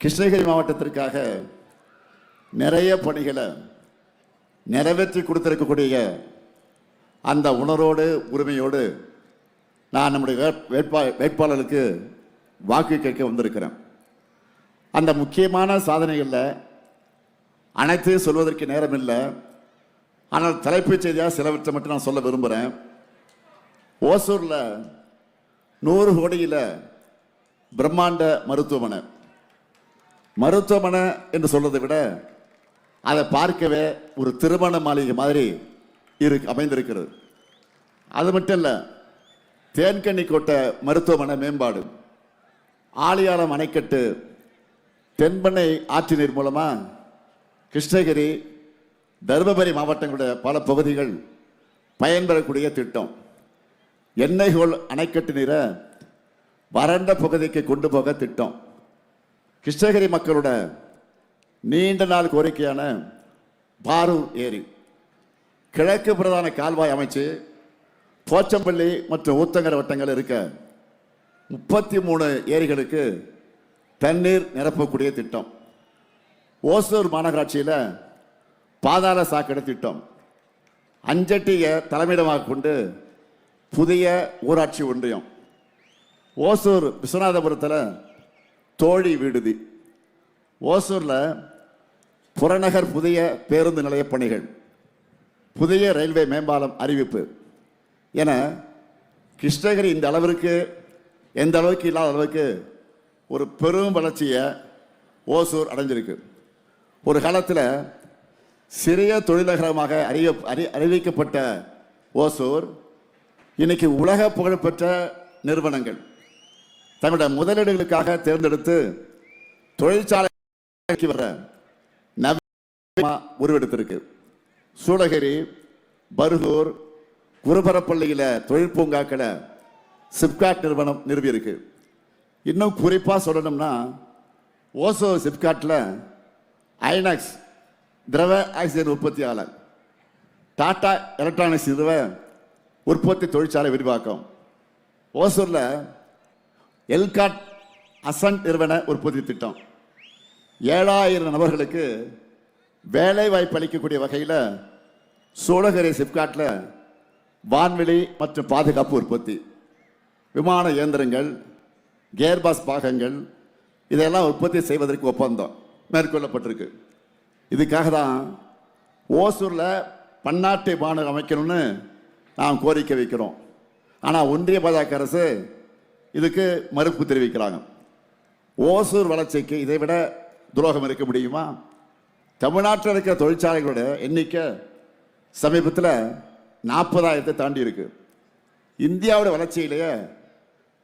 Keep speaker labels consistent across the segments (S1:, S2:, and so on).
S1: கிருஷ்ணகிரி மாவட்டத்திற்காக நிறைய பணிகளை நிறைவேற்றி கொடுத்திருக்கக்கூடிய அந்த உணர்வோடு உரிமையோடு நான் நம்முடைய வேட்பாளருக்கு வாக்கு கேட்க வந்திருக்கிறேன். அந்த முக்கியமான சாதனைகளில் அனைத்தையும் சொல்வதற்கு நேரம் இல்லை. ஆனால் தலைப்புச் செய்தியாக சிலவற்றை மட்டும் நான் சொல்ல விரும்புகிறேன். ஓசூரில் 100 கோடியில் பிரம்மாண்ட மருத்துவமனை என்று சொல்வதை விட அதை பார்க்கவே ஒரு திருமண மாளிகை மாதிரி அமைந்திருக்கிறது. அது மட்டும் இல்லை, தேன்கனி கோட்டை மருத்துவமனை மேம்பாடு, ஆழியாலம் அணைக்கட்டு, தென்பெண்ணை ஆற்று நீர் மூலமாக கிருஷ்ணகிரி தருமபுரி மாவட்டங்களுடைய பல பகுதிகள் பயன்பெறக்கூடிய திட்டம். எண்ணெய்கோல் அணைக்கட்டு நீரை வறண்ட பகுதிக்கு கொண்டு போக திட்டம். கிருஷ்ணகிரி மக்களோட நீண்ட நாள் கோரிக்கையான பாரூர் ஏரி கிழக்கு பிரதான கால்வாய் அமைச்சு போச்சம்பள்ளி மற்றும் ஊத்தங்கரை வட்டங்கள் இருக்க 33 ஏரிகளுக்கு தண்ணீர் நிரப்பக்கூடிய திட்டம். ஓசூர் மாநகராட்சியில் பாதாள சாக்கடை திட்டம். அஞ்சட்டியை தலைமையிடமாக கொண்டு புதிய ஊராட்சி ஒன்றியம். ஓசூர் விஸ்வநாதபுரத்தில் தோழி விடுதி. ஓசூரில் புறநகர் புதிய பேருந்து நிலைய பணிகள், புதிய ரயில்வே மேம்பாலம் அறிவிப்பு என கிருஷ்ணகிரி இந்த அளவிற்கு எந்த அளவுக்கு இல்லாத அளவுக்கு ஒரு பெரும் வளர்ச்சியை ஓசூர் அடைஞ்சிருக்கு. ஒரு காலத்தில் சிறிய தொழிலகரமாக அறிவிக்கப்பட்ட ஓசூர் இன்னைக்கு உலக புகழ்பெற்ற நிறுவனங்கள் தங்களுடைய முதலீடுகளுக்காக தேர்ந்தெடுத்து தொழிற்சாலை வர உருவெடுத்திருக்கு. சூளகிரி, பர்கூர், குருபரப்பள்ளியில் தொழிற்பூங்காக்களை சிப்காட் நிறுவனம் நிறுவியிருக்கு. இன்னும் குறிப்பாக சொல்லணும்னா ஓசூர் சிப்காட்டில் ஐநாக்ஸ் திரவ ஆக்சிஜன் உற்பத்தியாளர், டாடா எலக்ட்ரானிக்ஸ் நிறுவ உற்பத்தி தொழிற்சாலை விரிவாக்கம். ஓசூரில் எல்காட் அசன்ட் நிறுவன உற்பத்தி திட்டம். 7000 நபர்களுக்கு வேலை வாய்ப்பு அளிக்கக்கூடிய வகையில் சூளகிரி சிப்காட்டில் வான்வெளி மற்றும் பாதுகாப்பு உற்பத்தி, விமான இயந்திரங்கள், கேர்பாஸ் பாகங்கள் இதெல்லாம் உற்பத்தி செய்வதற்கு ஒப்பந்தம் மேற்கொள்ளப்பட்டிருக்கு. இதுக்காக தான் ஓசூரில் பன்னாட்டு விமானம் அமைக்கணும்னு நாம் கோரிக்கை வைக்கிறோம். ஆனால் ஒன்றிய பாஜக அரசு இதுக்கு மறுப்பு தெரிவிக்கிறாங்க. ஓசூர் வளர்ச்சிக்கு இதை விட துரோகம் இருக்க முடியுமா? தமிழ்நாட்டில் இருக்கிற தொழிற்சாலைகளோட எண்ணிக்கை சமீபத்தில் 40,000 தாண்டி இருக்கு. இந்தியாவோட வளர்ச்சியிலேயே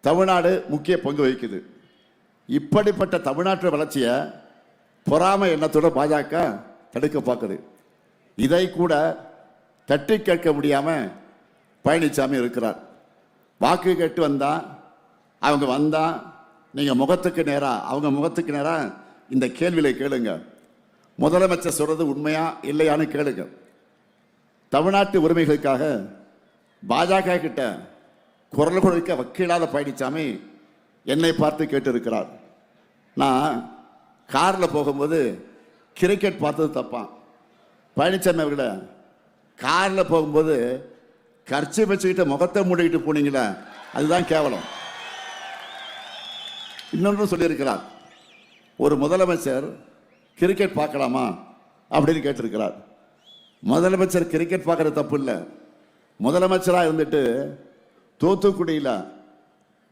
S1: தமிழ்நாடு முக்கிய பங்கு வகிக்குது. இப்படிப்பட்ட தமிழ்நாட்டு வளர்ச்சியை பொறாமை எண்ணத்தோட பாஜக தடுக்க பார்க்குது. இதை கூட தட்டி கேட்க முடியாமல் பழனிசாமி இருக்கிறார். வாக்கு கேட்டு அவங்க வந்தா நீங்கள் முகத்துக்கு நேராக அவங்க முகத்துக்கு நேராக இந்த கேள்வியை கேளுங்க. முதலமைச்சர் சொல்றது உண்மையா இல்லையான்னு கேளுங்க. தமிழ்நாட்டு உரிமைகளுக்காக பாஜக கிட்ட குரல் கொடுக்க வக்கீலாத பழனிசாமி என்னை பார்த்து கேட்டு இருக்கிறார். நான் காரில் போகும்போது கிரிக்கெட் பார்த்தது தப்பான். பழனிசாமி அவர்கள காரில் போகும்போது கர்ச்சி வச்சுக்கிட்டு முகத்தை மூடிக்கிட்டு போனீங்களே, அதுதான் கேவலம். இன்னொன்று சொல்லியிருக்கிறார், ஒரு முதலமைச்சர் கிரிக்கெட் பார்க்கலாமா அப்படின்னு கேட்டிருக்கிறார். முதலமைச்சர் கிரிக்கெட் பார்க்கறது தப்பு இல்லை. முதலமைச்சராக இருந்துட்டு தூத்துக்குடியில்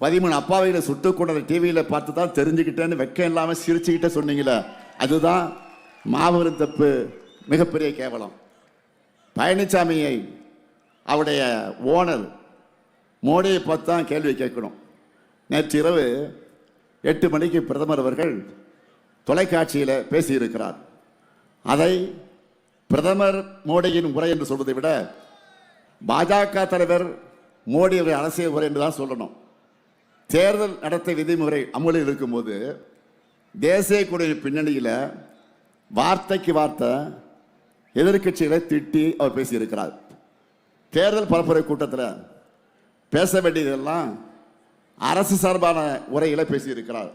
S1: 13 அப்பாவிகளை சுட்டு கொண்ட டிவியில் பார்த்து தான் தெரிஞ்சுக்கிட்டேன்னு வெக்கம் இல்லாமல் சிரிச்சுக்கிட்டே சொன்னீங்களே, அதுதான் மாபெரும் தப்பு, மிகப்பெரிய கேவலம். பழனிசாமியை அவருடைய ஓனர் மோடியை பார்த்து தான் கேள்வி கேட்கணும். நேற்று இரவு 8 மணிக்கு பிரதமர் அவர்கள் தொலைக்காட்சியில் பேசியிருக்கிறார். அதை பிரதமர் மோடியின் உரை என்று சொல்வதை விட பாஜக தலைவர் மோடி அவர்கள் அரசியல் உரை என்று தான் சொல்லணும். தேர்தல் நடத்தை விதிமுறை அமலில் இருக்கும்போது தேசிய கொடியின் பின்னணியில் வார்த்தைக்கு வார்த்தை எதிர்கட்சிகளை திட்டி அவர் பேசியிருக்கிறார். தேர்தல் பரப்புரை கூட்டத்தில் பேச வேண்டியதெல்லாம் அரசு சார்பான உரைகளை பேசியிருக்கிறார்.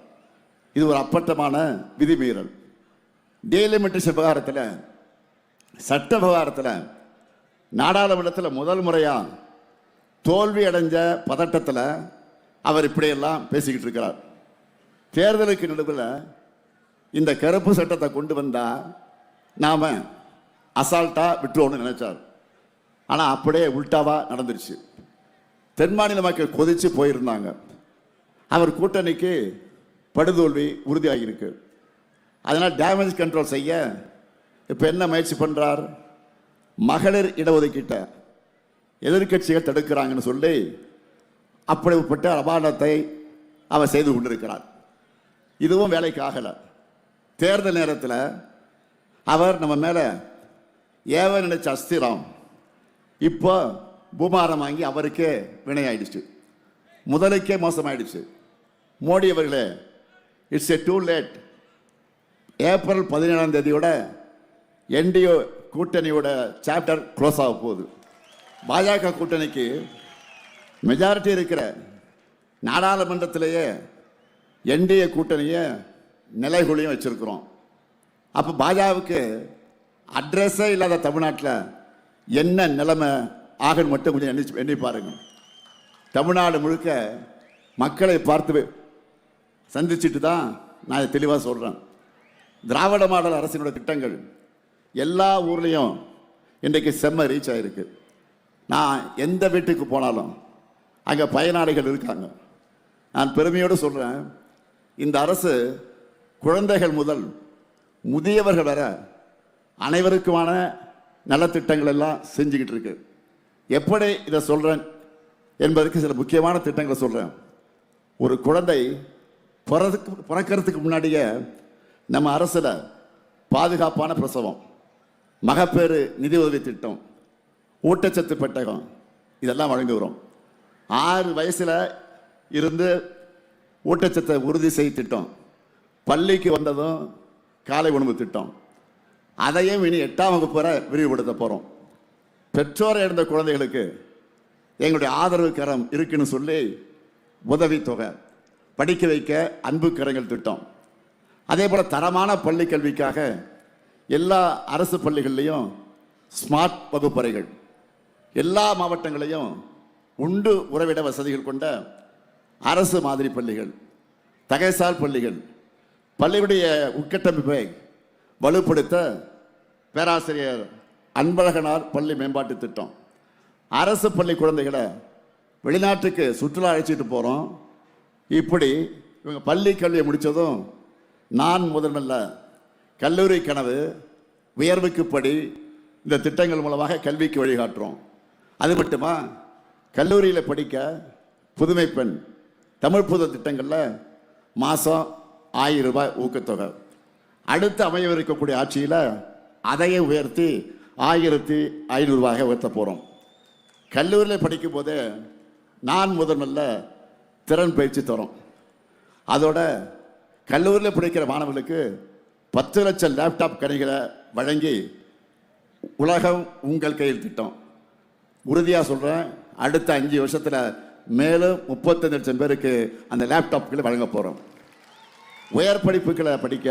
S1: இது ஒரு அப்பட்டமான விதிமீறல். டீலிமிட்டேஷன் விவகாரத்தில், சட்ட விவகாரத்தில் நாடாளுமன்றத்தில் முதல் முறையாக தோல்வி அடைஞ்ச பதட்டத்தில் அவர் இப்படியெல்லாம் பேசிக்கிட்டு இருக்கிறார். தேர்தலுக்கு நடுவில் இந்த கருப்பு சட்டத்தை கொண்டு வந்தால் நாம் அசால்ட்டாக விட்டுருவோம்னு நினைச்சார். ஆனால் அப்படியே உல்டாவாக நடந்துருச்சு. தென் மாநில மக்கள் கொதிச்சு போயிருந்தாங்க. அவர் கூட்டணிக்கு படுதோல்வி உறுதியாகியிருக்கு. அதனால் டேமேஜ் கண்ட்ரோல் செய்ய இப்போ என்ன முயற்சி பண்ணுறார்? மகளிர் இடஒதுக்கீட்டை எதிர்கட்சிகள் தடுக்கிறாங்கன்னு சொல்லி அப்படிப்பட்ட அபாண்டத்தை அவர் செய்து கொண்டிருக்கிறார். இதுவும் வேலைக்கு ஆகலை. தேர்தல் நேரத்தில் அவர் நம்ம மேலே ஏவ நினைச்ச அஸ்திரம் இப்போ பூமாரம் வாங்கி அவருக்கே வினையாயிடுச்சு, முதலுக்கே மோசமாயிடுச்சு. மோடி அவர்களே, it's a too late. April 17 NDA கூட்டணியோட சாப்டர் க்ளோஸ் ஆக போகுது. பாஜக கூட்டணிக்கு மெஜாரிட்டி இருக்கிற நாடாளுமன்றத்திலேயே என்டிஏ கூட்டணியை நிலைகுலியும் வச்சிருக்கிறோம். அப்போ பாஜகவுக்கு அட்ரஸே இல்லாத தமிழ்நாட்டில் என்ன நிலைமை ஆகன்னு மட்டும் கொஞ்சம் எண்ணி பாருங்க. தமிழ்நாடு முழுக்க மக்களை பார்த்து சந்திச்சுட்டு தான் நான் தெளிவாக சொல்கிறேன். திராவிட மாடல் அரசினுடைய திட்டங்கள் எல்லா ஊர்லேயும் இன்றைக்கு செம்ம ரீச் ஆகிருக்கு. நான் எந்த வீட்டுக்கு போனாலும் அங்கே பயனாளிகள் இருக்காங்க. நான் பெருமையோடு சொல்கிறேன், இந்த அரசு குழந்தைகள் முதல் முதியவர்கள் வர அனைவருக்குமான நலத்திட்டங்கள் எல்லாம் செஞ்சுக்கிட்டு இருக்கு. எப்படி இதை சொல்கிறேன் என்பதற்கு சில முக்கியமான திட்டங்களை சொல்கிறேன். ஒரு குழந்தை பிறக்கிறதுக்கு முன்னாடியே நம்ம அரசில் பாதுகாப்பான பிரசவம், மகப்பேறு நிதி உதவி திட்டம், ஊட்டச்சத்து பெட்டகம் இதெல்லாம் வழங்கி வரும். 6 வயசில் இருந்து ஊட்டச்சத்தை உறுதி செய்ய திட்டம், பள்ளிக்கு வந்ததும் காலை உணவு திட்டம், அதையும் இனி 8ஆம் வகுப்பு வரை விரிவுபடுத்த போகிறோம். பெற்றோரை இழந்த குழந்தைகளுக்கு எங்களுடைய ஆதரவு கரம் இருக்குன்னு சொல்லி உதவித்தொகை, படிக்க வைக்க அன்பு கரங்கள் திட்டம், அதே போல் தரமான பள்ளி கல்விக்காக எல்லா அரசு பள்ளிகள்லையும் ஸ்மார்ட் வகுப்பறைகள், எல்லா மாவட்டங்களையும் உண்டு உறவிட வசதிகள் கொண்ட அரசு மாதிரி பள்ளிகள், தகைசால் பள்ளிகள், பள்ளியுடைய உட்கட்டமைப்பை வலுப்படுத்த பேராசிரியர் அன்பழகனார் பள்ளி மேம்பாட்டு திட்டம், அரசு பள்ளி குழந்தைகளை வெளிநாட்டுக்கு சுற்றுலா அழைச்சிட்டு போகிறோம். இப்படி இவங்க பள்ளி கல்வியை முடித்ததும் நான் முதல்ல கல்லூரி கனவு, உயர்வுக்கு படி இந்த திட்டங்கள் மூலமாக கல்விக்கு வழிகாட்டுறோம். அது மட்டுமா, கல்லூரியில் படிக்க புதுமை பெண், தமிழ் புது திட்டங்களில் மாதம் 1000 ரூபாய் ஊக்கத்தொகை. அடுத்து அமையவிருக்கக்கூடிய ஆட்சியில் அதையே உயர்த்தி 1500 ரூபாயாக உயர்த்த போகிறோம். கல்லூரியில் படிக்கும் போதே நான் முதல்ல திறன் பயிற்சி தரோம். அதோட கல்லூரியில் படிக்கிற மாணவர்களுக்கு 10 லட்சம் லேப்டாப் கணிகளை வழங்கி உலகம் உங்கள் கையில் திட்டம். உறுதியாக சொல்கிறேன், அடுத்த 5 வருஷத்தில் மேலும் 35 லட்சம் பேருக்கு அந்த லேப்டாப்களை வழங்க போகிறோம். உயர் படிப்புகளை படிக்க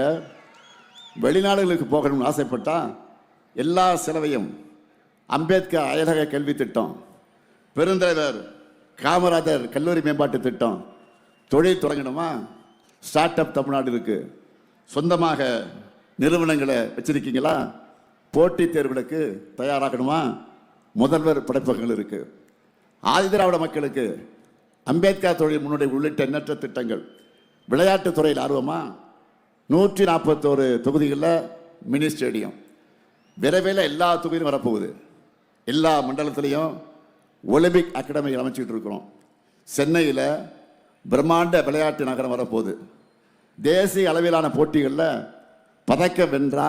S1: வெளிநாடுகளுக்கு போகணும்னு ஆசைப்பட்டால் எல்லா செலவையும் அம்பேத்கர் அயலக கல்வி திட்டம், பெருந்தலைவர் காமராஜர் கல்லூரி மேம்பாட்டு திட்டம், தொழில் தொடங்கணுமா ஸ்டார்ட் அப் தமிழ்நாடு இருக்குது, சொந்தமாக நிறுவனங்களை வச்சிருக்கீங்களா, போட்டித் தேர்வுகளுக்கு தயாராகணுமா முதல்வர் படைப்பகங்கள் இருக்குது, ஆதிதிராவிட மக்களுக்கு அம்பேத்கர் தொழில் முன்னோடி உள்ளிட்ட எண்ணற்ற திட்டங்கள், விளையாட்டுத் துறையில் ஆர்வமா 141 தொகுதிகளில் மினி ஸ்டேடியம், விரைவில் எல்லா தொகுதியிலும் வரப்போகுது. எல்லா மண்டலத்திலையும் ஒலிம்பிக் அகாடமி அமைச்சிக்கிட்டு இருக்கிறோம். சென்னையில் பிரம்மாண்ட விளையாட்டு நகரம் வரப்போகுது. தேசிய அளவிலான போட்டிகளில் பதக்கம் வென்றா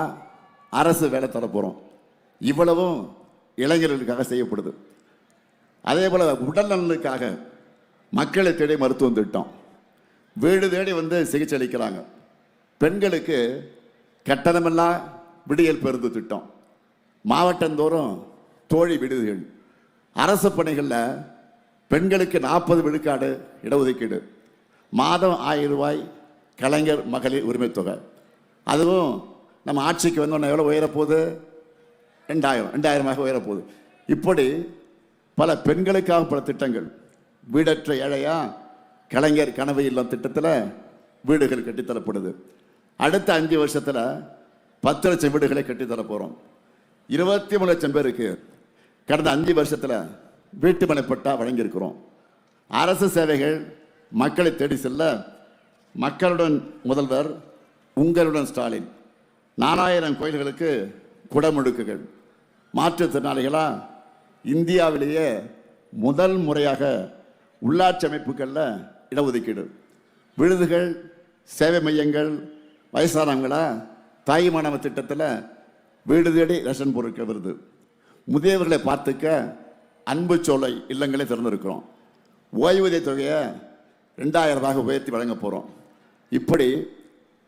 S1: அரசு வேலை தரப்போகிறோம். இவ்வளவும் இளைஞர்களுக்காக செய்யப்படுது. அதே போல் உடல் நலனுக்காக மக்களை தேடி மருத்துவம் திட்டம், வீடு தேடி வந்து சிகிச்சை அளிக்கிறாங்க. பெண்களுக்கு கட்டணமெல்லாம் விடியல் பேருந்து திட்டம், மாவட்டந்தோறும் தோழி விடுதிகள், அரசு பணிகளில் பெண்களுக்கு 40 விழுக்காடு இடஒதுக்கீடு, மாதம் 1000 ரூபாய் கலைஞர் மகளிர் உரிமை தொகை. அதுவும் நம்ம ஆட்சிக்கு வந்தோன்னா எவ்வளோ உயரப்போகுது? 2000 உயரப்போகுது. இப்படி பல பெண்களுக்காக பல திட்டங்கள். வீடற்ற ஏழையா கலைஞர் கனவு இல்லம் திட்டத்தில் வீடுகள் கட்டித்தரப்படுது. அடுத்த 5 வருஷத்தில் 10 லட்சம் வீடுகளை கட்டித்தர போகிறோம். 23 லட்சம் பேருக்கு கடந்த 5 வருஷத்தில் வீட்டு மனை பட்டா வழங்கியிருக்கிறோம். அரசு சேவைகள் மக்களை தேடி செல்ல மக்களுடன் முதல்வர், உங்களுடன் ஸ்டாலின் 4000 கோயில்களுக்கு குடமுழுக்குகள். மாற்றுத்திறனாளிகளா இந்தியாவிலேயே முதல் முறையாக உள்ளாட்சி அமைப்புகளில் இடஒதுக்கீடு. விடுதிகள், சேவை மையங்கள், வயசானவங்களா தாய் மாணவ திட்டத்தில் வீடு தேடி ரேஷன் பொருட்கள் வருது. முதியவர்களை பார்த்துக்க அன்பு சோலை இல்லங்களை திறந்திருக்கிறோம். ஓய்வூதிய தொகையை 2000 உயர்த்தி வழங்க போகிறோம். இப்படி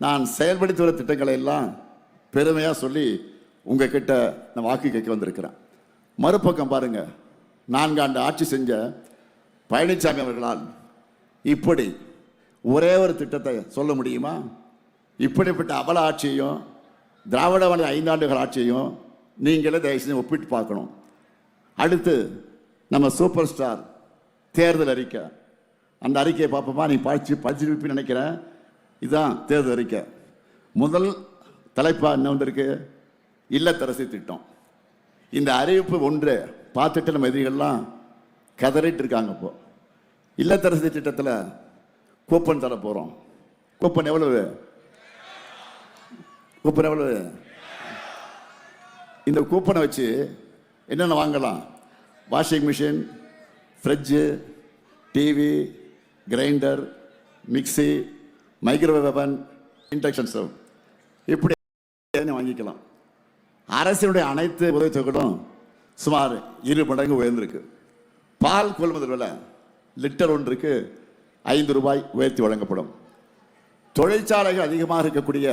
S1: நான் செயல்படுத்தி வர திட்டங்களை எல்லாம் பெருமையாக சொல்லி உங்ககிட்ட நான் வாக்கு கேட்க வந்திருக்கிறேன். மறுபக்கம் பாருங்க, 4 ஆண்டு ஆட்சி செஞ்ச பழனிசாமி அவர்களால் இப்படி ஒரே ஒரு திட்டத்தை சொல்ல முடியுமா? இப்படிப்பட்ட அவல ஆட்சியையும் திராவிட மாடல் 5 ஆண்டுகள் ஆட்சியையும் நீங்களே தயவு செஞ்சு ஒப்பிட்டு பார்க்கணும். அடுத்து நம்ம சூப்பர் ஸ்டார் தேர்தல் அறிக்கை. அந்த அறிக்கையை பார்ப்போமா? நீ படிச்சிருப்பீன்னு நினைக்கிறேன். இதுதான் தேர்தல் அறிக்கை. முதல் தலைப்பா என்ன வந்திருக்கு? இல்லத்தரசி திட்டம். இந்த அறிவிப்பு ஒன்று பார்த்துட்டு நம்ம எதிரிகள்லாம் கதறிட்டு இருக்காங்க. இப்போ இல்லத்தரசி திட்டத்தில் கூப்பன் தர போகிறோம். கூப்பன் எவ்வளவு? கூப்பன் எவ்வளவு? இந்த கூப்பனை வச்சு என்னென்ன வாங்கலாம்? Washing machine, fridge, TV, grinder, mixie, microwave அவன், இண்டக்ஷன் ஸ்டவ், இப்படி வாங்கிக்கலாம். அரசினுடைய அனைத்து உதவித்தொகைகளும் சுமார் 2 மடங்கு உயர்ந்திருக்கு. பால் கொள்முதல் விலை லிட்டர் ஒன்றுக்கு 5 ரூபாய் உயர்த்தி வழங்கப்படும். தொழிற்சாலைகள் அதிகமாக இருக்கக்கூடிய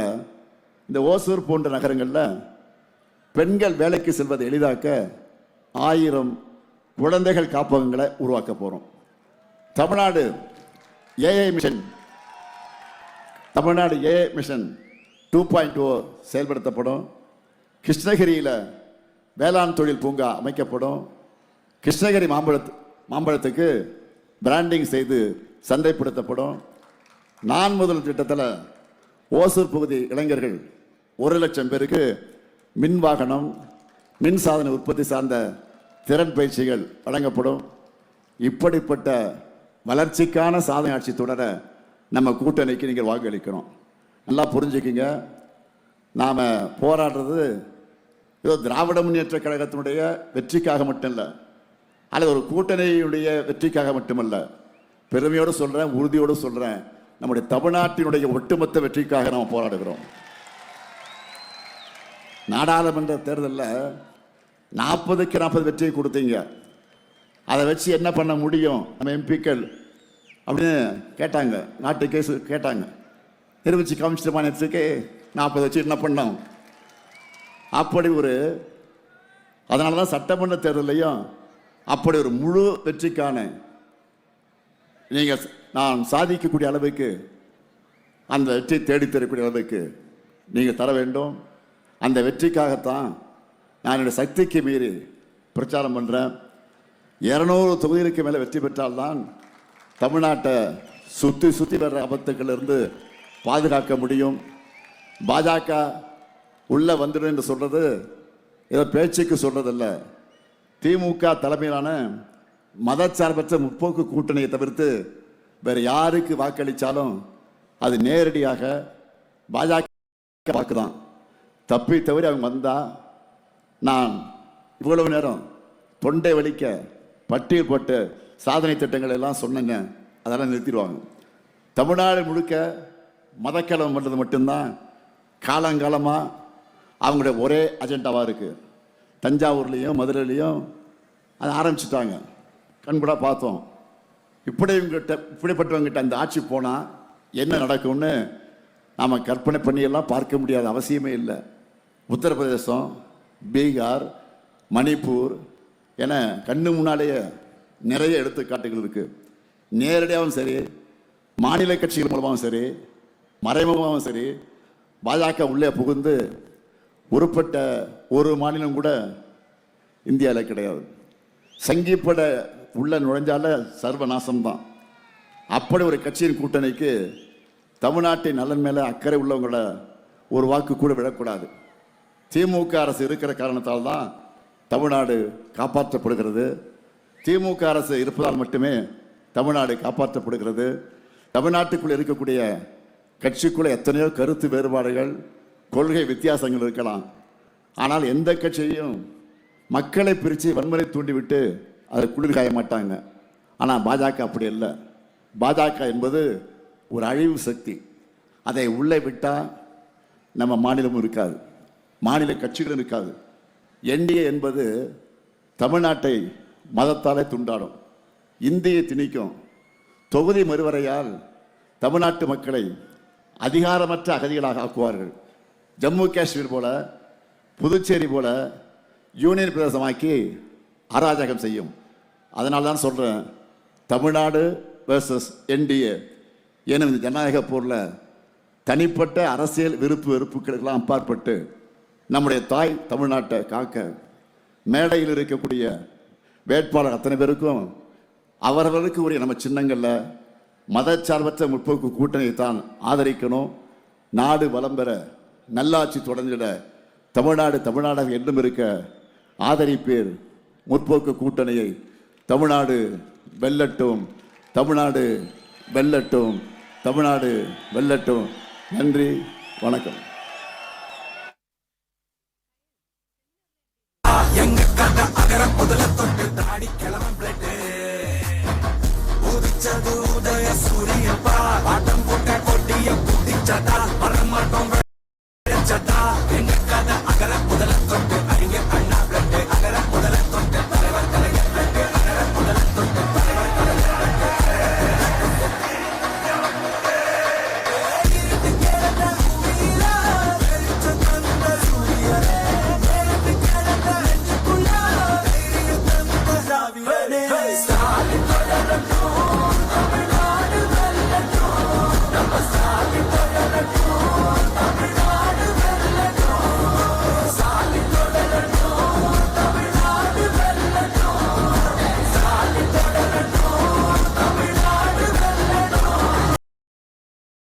S1: இந்த ஓசூர் போன்ற நகரங்களில் பெண்கள் வேலைக்கு செல்வதை எளிதாக்க 1000 குழந்தைகள் காப்பகங்களை உருவாக்க போகிறோம். தமிழ்நாடு ஏஐ மிஷன் 2.0 செயல்படுத்தப்படும். கிருஷ்ணகிரியில் வேளாண் தொழில் பூங்கா அமைக்கப்படும். கிருஷ்ணகிரி மாம்பழத்துக்கு பிராண்டிங் செய்து சந்தைப்படுத்தப்படும். நான் முதல் திட்டத்தில் ஓசூர் பகுதி இளைஞர்கள் 1 லட்சம் பேருக்கு மின் வாகனம், மின் சாதன உற்பத்தி சார்ந்த திறன் பயிற்சிகள் வழங்கப்படும். இப்படிப்பட்ட வளர்ச்சிக்கான சாதனை ஆட்சி தொடர நம்ம கூட்டணிக்கு நீங்கள் வாக்களிக்கணும். நல்லா புரிஞ்சுக்கிங்க. நாம் போராடுறது ஏதோ திராவிட முன்னேற்ற கழகத்தினுடைய வெற்றிக்காக மட்டும் இல்லை, அல்லது ஒரு கூட்டணியுடைய வெற்றிக்காக மட்டுமல்ல. பெருமையோடு சொல்கிறேன், உறுதியோடு சொல்கிறேன், நம்முடைய தமிழ்நாட்டினுடைய ஒட்டுமொத்த வெற்றிக்காக நாம் போராடுகிறோம். நாடாளுமன்ற தேர்தலில் 40க்கு 40 வெற்றியை கொடுத்தீங்க. அதை வச்சு என்ன பண்ண முடியும் நம்ம எம்பிக்கள் அப்படின்னு கேட்டாங்க. நாட்டு கேஸ் கேட்டாங்க. நிரூபிச்சு காமிச்சிட்டு மாநிலத்துக்கு 40 வச்சு என்ன பண்ணோம்? அப்படி அதனால தான் சட்டமன்ற தேர்தலையும் அப்படி ஒரு முழு வெற்றிக்கான நீங்கள் நான் சாதிக்கக்கூடிய அளவுக்கு, அந்த வெற்றி தேடித்தரக்கூடிய அளவுக்கு நீங்கள் தர வேண்டும். அந்த வெற்றிக்காகத்தான் நான் என்னுடைய சக்திக்கு மீறி பிரச்சாரம் பண்ணுறேன். 200 தொகுதிகளுக்கு மேலே வெற்றி பெற்றால்தான் தமிழ்நாட்டை சுற்றி வர்ற ஆபத்துக்களிலிருந்து பாதுகாக்க முடியும். பாஜக உள்ளே வந்துடும் என்று சொல்கிறது ஏதோ பேச்சுக்கு சொல்கிறதில்ல. திமுக தலைமையிலான மதச்சார்பற்ற முற்போக்கு கூட்டணியை தவிர்த்து வேறு யாருக்கு வாக்களித்தாலும் அது நேரடியாக பாஜக வாக்கு தான். தப்பி தவிர அவங்க வந்தால் நான் இவ்வளவு நேரம் தொண்டை வலிக்க பட்டியல் போட்டு சாதனை திட்டங்கள் எல்லாம் சொன்னேங்க, அதெல்லாம் நிறுத்திடுவாங்க. தமிழ்நாடு முழுக்க மதக்கலவரம் பண்ணுறது மட்டும்தான் காலங்காலமாக அவங்களுடைய ஒரே அஜெண்டாவாக இருக்குது. தஞ்சாவூர்லேயும் மதுரையிலையும் அதை ஆரம்பிச்சுட்டாங்க. கண்கூட பார்த்தோம். இப்படிப்பட்டவங்ககிட்ட அந்த ஆட்சி போனால் என்ன நடக்கும்னு நாம் கற்பனை பண்ணியெல்லாம் பார்க்க முடியாத அவசியமே இல்லை. உத்தரப்பிரதேசம், பீகார், மணிப்பூர் என கண்ணு முன்னாலேயே நிறைய எடுத்துக்காட்டுகள் இருக்குது. நேரடியாகவும் சரி, மாநில கட்சிகள் மூலமாகவும் சரி, மறைமுகமாகவும் சரி பாஜக உள்ளே புகுந்து உருப்பட்ட ஒரு மாநிலம் கூட இந்தியாவில் கிடையாது. சங்கிப்பட உள்ள நுழைஞ்சால சர்வநாசம்தான். அப்படி ஒரு கட்சியின் கூட்டணிக்கு தமிழ்நாட்டின் நலன் மேலே அக்கறை உள்ளவங்கள ஒரு வாக்கு கூட விடக்கூடாது. திமுக அரசு இருக்கிற காரணத்தால் தான் தமிழ்நாடு காப்பாற்றப்படுகிறது. திமுக அரசு இருப்பதால் மட்டுமே தமிழ்நாடு காப்பாற்றப்படுகிறது. தமிழ்நாட்டுக்குள்ளே இருக்கக்கூடிய கட்சிக்குள்ளே எத்தனையோ கருத்து வேறுபாடுகள், கொள்கை வித்தியாசங்கள் இருக்கலாம். ஆனால் எந்த கட்சியையும் மக்களை பிரித்து வன்முறை தூண்டிவிட்டு அதை குளிர்காய மாட்டாங்க. ஆனால் பாஜக அப்படி இல்லை. பாஜக என்பது ஒரு அழிவு சக்தி. அதை உள்ளே விட்டால் நம்ம மாநிலமும் இருக்காது, மாநில கட்சிகளும் இருக்காது. என்டிஏ என்பது தமிழ்நாட்டை மதத்தாலே துண்டாடும், இந்தியை திணிக்கும். தொகுதி மறுவரையால் தமிழ்நாட்டு மக்களை அதிகாரமற்ற அகதிகளாக ஆக்குவார்கள். ஜம்மு காஷ்மீர் போல, புதுச்சேரி போல யூனியன் பிரதேசமாக்கி அராஜகம் செய்யும். அதனால தான் சொல்கிறேன், தமிழ்நாடு வெர்சஸ் என்டிஏ எனும் இந்த ஜனநாயக போரில் தனிப்பட்ட அரசியல் விருப்பு வெறுப்புகளுக்கெல்லாம் அப்பாற்பட்டு நம்முடைய தாய் தமிழ்நாட்டை காக்க மேடையில் இருக்கக்கூடிய வேட்பாளர் அத்தனை பேருக்கும் அவர்களுக்கு உரிய நம்ம சின்னங்களில் மதச்சார்பற்ற முற்போக்கு கூட்டணியை தான் ஆதரிக்கணும். நாடு வளம் பெற, நல்லாட்சி தொடர்ந்திட, தமிழ்நாடு தமிழ்நாடாக என்றும் இருக்க ஆதரிப்பேர் முற்போக்கு கூட்டணியை. தமிழ்நாடு வெல்லட்டும், தமிழ்நாடு வெல்லட்டும், தமிழ்நாடு வெல்லட்டும். நன்றி, வணக்கம்.
S2: எங்க கதை அகர முதல தொட்டு தாடி கிளம்ப